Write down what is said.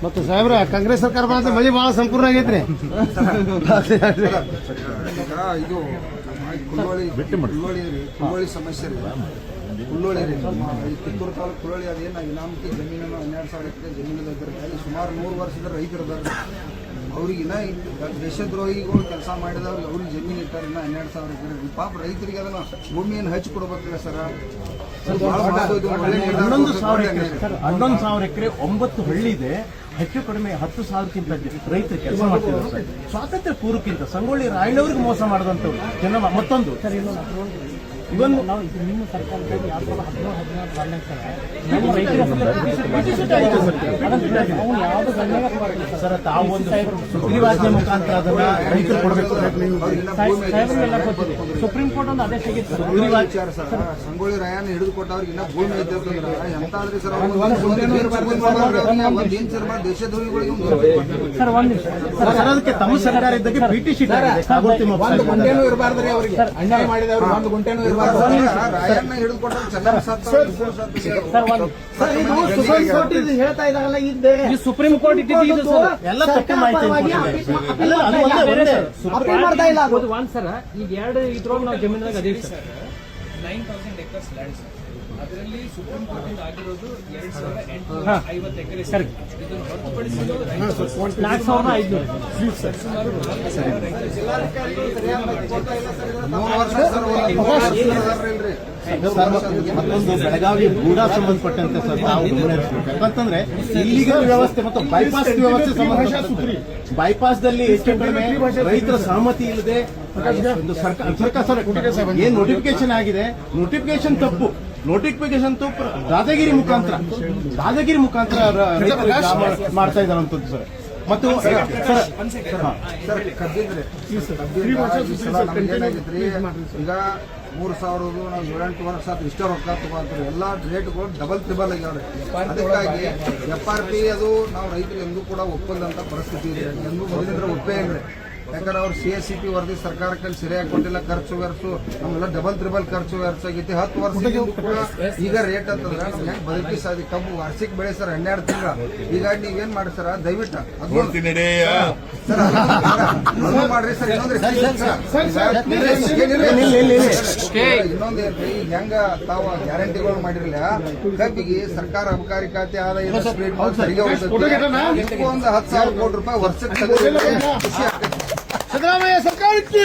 ಮತ್ತು ಸಾಹೇಬ್ರ ಕಾಂಗ್ರೆಸ್ ಸರ್ಕಾರ ಬಂದ್ರೆ ಮಳೆ ಬಹಳ ಸಂಪೂರ್ಣ ಆಗೈತ್ರಿ. ಇದು ಕುಳ್ಳೋಳಿ ಸಮಸ್ಯೆ ರೀ. ಕುಳ್ಳೋಳಿ ರೀ, ಕಿತ್ತೂರು ತಾಲೂಕು ಕುಳ್ಳೋಳಿ ಅದೇನು ಇನಾಮತಿ ಜಮೀನು 12,000 ಎಕರೆ ಜಮೀನು ಅಲ್ಲಿ ಸುಮಾರು 100 ವರ್ಷದ ರೈತರು ಇದ್ದಾರೆ. ಅವ್ರಿಗೆ ಇನ್ನ ದೇಶದ್ರೋಹಿಗಳು ಕೆಲಸ ಮಾಡಿದವ್ರಿಗೆ ಅವ್ರಿಗೆ ಜಮೀನು ಇಟ್ಟಾರೆ ಇನ್ನ 12,000 ಎಕರೆ. ಪಾಪ ರೈತರಿಗೆ ಅದನ್ನ ಭೂಮಿಯನ್ನು ಹಚ್ಚಿ ಕೊಡ್ಬೇಕಿಲ್ಲ ಸರ್. 11,000 ಎಕರೆ 9 ಹಳ್ಳಿ ಇದೆ. ಹೆಚ್ಚು ಕಡಿಮೆ 10,000ಕ್ಕಿಂತ ರೈತರು ಕೆಲಸ ಮಾಡ್ತಿದ್ದಾರೆ. ಸ್ವಾತಂತ್ರ್ಯ ಪೂರ್ವಕ್ಕಿಂತ ಸಂಗೊಳ್ಳಿ ರಾಯಣ್ಣವ್ರಿಗೆ ಮೋಸ ಮಾಡಿದಂಥವ್ರು ಜನ. ಮತ್ತೊಂದು ಇವನ್ ನಾವು ನಿಮ್ಮ ಸರ್ಕಾರದಲ್ಲಿ 2014 ಸರ್ ತಾವು ಒಂದು ಸುಗ್ರೀವಾಜ್ಞೆ ಮುಖಾಂತರ ಅದನ್ನ ರೈತರು ಕೊಡಬೇಕು. ಸುಪ್ರೀಂ ಕೋರ್ಟ್ ಒಂದು ಆದೇಶ ಸಂಗೊಳ್ಳಿ ರಾಯಣ್ಣ ಹಿಡಿದು ಕೊಟ್ಟವ್ರಿಗೆ ಇನ್ನ ಭೂಮಿ ಐತೆ ಎಂತಾದ್ರಿ ಸರ್. ದೇಶದ್ರೋಹಿಗಳಿಗೆ ಸರ್ ಅದಕ್ಕೆ ತಮ್ಮ ಸರ್ಕಾರ ಇದ್ದಕ್ಕೆ ಪಿಟಿಸಿ ಒಂದು ಗುಂಟೆನೂ ಇರಬಾರ್ದ್ರಿ ಅವ್ರಿಗೆ. ಅನ್ಯಾಯ ಮಾಡಿದವ್ರು ಒಂದು ಗುಂಟೆನೂ ಇರಬಾರ್ದು. ರಾಯಣ್ಣ ಹಿಡಿದು ಕೊಟ್ಟರು ಚೆನ್ನಾಗಿ ಹೇಳ್ತಾ ಇದಾರಲ್ಲ, ಸುಪ್ರೀಂ ಕೋರ್ಟ್ ಇದ್ದಿದ್ದು ಎಲ್ಲ ತಪ್ಪು ಮಾಹಿತಿ ಸರ್. ಈಗ 2 ಇದ್ರೊಳಗೆ ನಾವು ಜಮೀನಾಗ ಅದೇವಿ ಸರ್. 9,000 acres land sir. ಅದರಲ್ಲಿ ಸುಪ್ರೀಂ ಕೋರ್ಟ್ ಇಂದ ಆಗಿರೋದು 2,850 ಎಕರೆ ಸರ್. ಇದನ್ನು ಹೊರತುಪಡಿಸಿದ್ದು 4,500 ಸುಮಾರು 4,000 ರೈತರು. ಮತ್ತೊಂದು ಬೆಳಗಾವಿ ಗೂಢ ಸಂಬಂಧಪಟ್ಟಂತೆ ಸರ್ ತಾವು ಗಮನಿಸಬೇಕು. ಯಾಕಂತಂದ್ರೆ ಇಲ್ಲಿಗಲ್ ವ್ಯವಸ್ಥೆ ಮತ್ತು ಬೈಪಾಸ್ ವ್ಯವಸ್ಥೆ ಸಂಬಂಧಪಟ್ಟಂತೆ ಬೈಪಾಸ್ದಲ್ಲಿ ಹೆಚ್ಚು ಕಡಿಮೆ ರೈತರ ಸಹಮತಿ ಇಲ್ಲದೆ ಒಂದು ಸರ್ಕಾರ ಏನ್ ನೋಟಿಫಿಕೇಶನ್ ಆಗಿದೆ, ನೋಟಿಫಿಕೇಶನ್ ತಪ್ಪು. ನೋಟಿಫಿಕೇಶನ್ ದಾದಾಗಿರಿ ಮುಖಾಂತರ ಮಾಡ್ತಾ ಇದ್ದಾರಂತದ್ದು ಸರ್. ಮತ್ತು ಕಬ್ಬಿದ್ರೆ ಈಗ 3,000 ನಾವು 7-8 ವರ್ಷ ಇಷ್ಟ ರೊಕ್ಕ ತಗೊಂಡ್ರೆ ಎಲ್ಲ ರೇಟ್ಗಳು ಡಬಲ್ ತ್ರಿಬಲ್ ಆಗ್ಯಾವ್ರಿ. ಅದಕ್ಕಾಗಿ FRP ಅದು ನಾವು ರೈತರು ಎಂದೂ ಕೂಡ ಒಪ್ಪದಂತ ಪರಿಸ್ಥಿತಿ ಇದೆ. ಎಂದೂ ಮೊದಲಿಂದ್ರೆ ಒಪ್ಪೇ ಇಲ್ರಿ. ಯಾಕಂದ್ರೆ ಅವ್ರು CSCP ವರದಿ ಸರ್ಕಾರಕ್ಕೆ ಸರಿಯಾಗಿ ಕೊಟ್ಟಿಲ್ಲ. ಖರ್ಚು ವೆರ್ಸು ನಮ್ಮೆಲ್ಲ ಡಬಲ್ ತ್ರಿಬಲ್ ಖರ್ಚು ವೆರ್ಸ್ ಆಗೈತಿ. 10 ವರ್ಷದಿಂದ ಕೂಡ ಈಗ ರೇಟ್ ಅಂತಂದ್ರೆ ನಮ್ಗೆ ಹೆಂಗೆ ಬದುಕಿ ಸಾಧಿ. ಕಬ್ಬು ವಾರ್ಷಿಕ ಬೆಳೆ ಸರ್ 12 ತಿಂಗಳ. ಈಗ ನೀವೇನ್ ಮಾಡಿ ಸರ್ ದಯವಿಟ್ಟು ಅದು ಮಾಡ್ರಿ ಸರ್. ಇನ್ನೊಂದು ಏನ್ರಿ, ಹೆಂಗ ತಾವು ಗ್ಯಾರಂಟಿಗಳು ಮಾಡಿರಲಿಲ್ಲ ಕಬ್ಬಿಗೆ ಸರ್ಕಾರ ಅಬಕಾರಿ ಖಾತೆ ಆದಾಯ ಒಂದು 10,000 ಕೋಟಿ ರೂಪಾಯಿ ವರ್ಷಕ್ಕೆ ಸಿದ್ದರಾಮಯ್ಯ ಸರ್ಕಾರಕ್ಕೆ